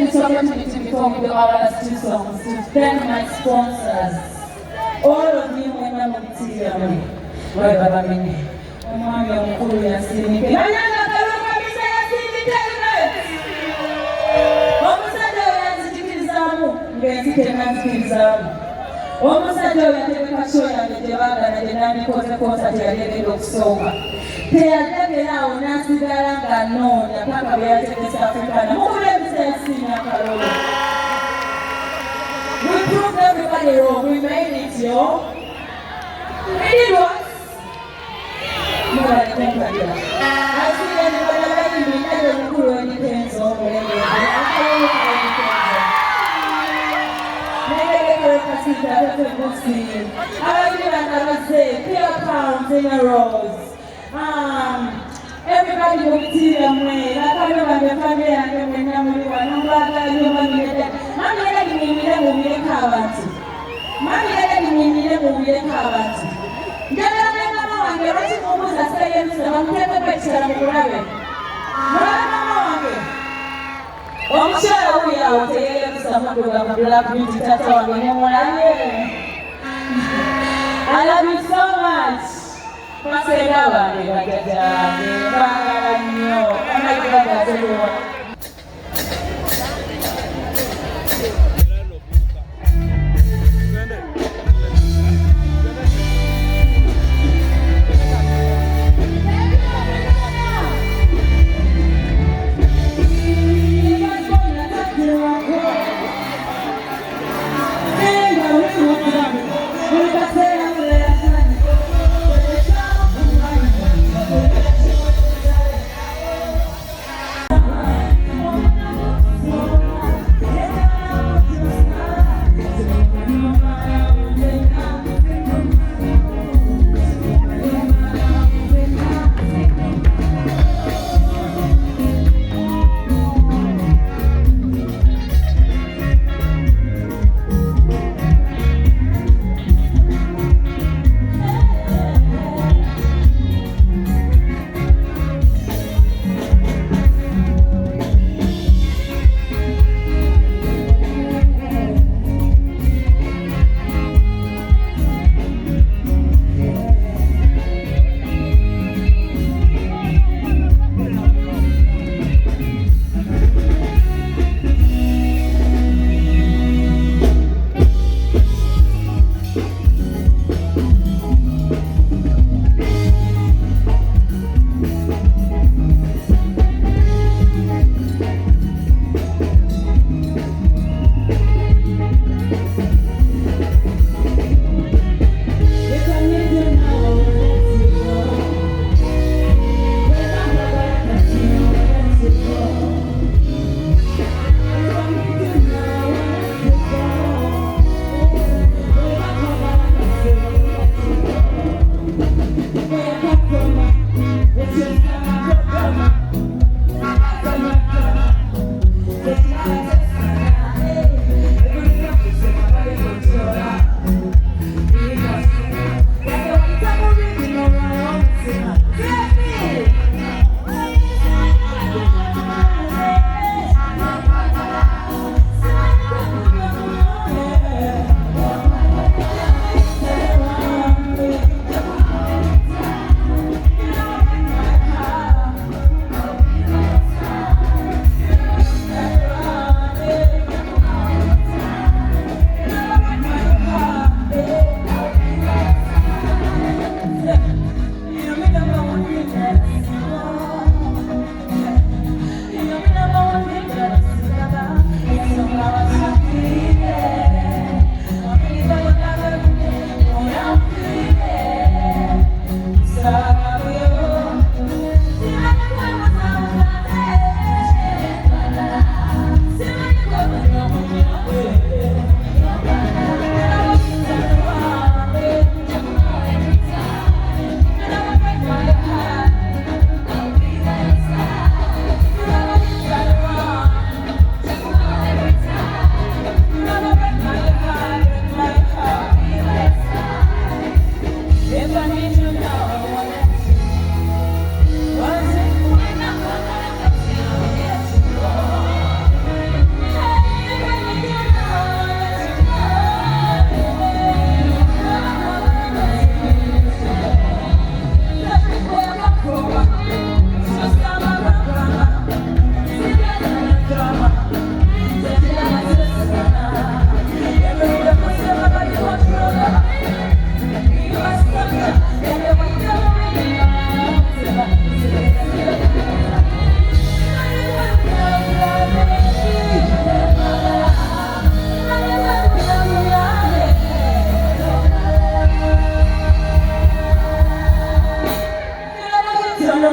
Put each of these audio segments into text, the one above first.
this opportunity before we do our last two songs to thank my sponsors. All of you when I'm on TV, why Baba Mini? Omwami omukulu yasimike. Banyanga kalunga bisa yasimike. Omusajja oyo yanzikiririzaamu ng'enzike nanzikirizaamu. Omusajja oyo yategeka show yange gye baagala gye nandikoze konsati yali egenda okusooka. Teyajagerawo n'asigala ng'anoonya paka bwe yategese Africana. Mukulembeze yasinya Kalolo. We proved everybody wrong. We made it, yo. We did what? Nobody think about it. I see anybody like me. I don't know any things on the way. Everybody will see them way. I can't remember the family and the memory one. I'm glad that you want me to. Mommy, I didn't mean to be a coward. Mommy, I didn't mean to be a coward. I'm going to almost a second. I'm going to picture of the rabbit. I'm sure we are taking some of the black beauty tattoo. I love you so much. Pastor Gavani, like a job. Oh my God, everyone.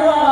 Lord.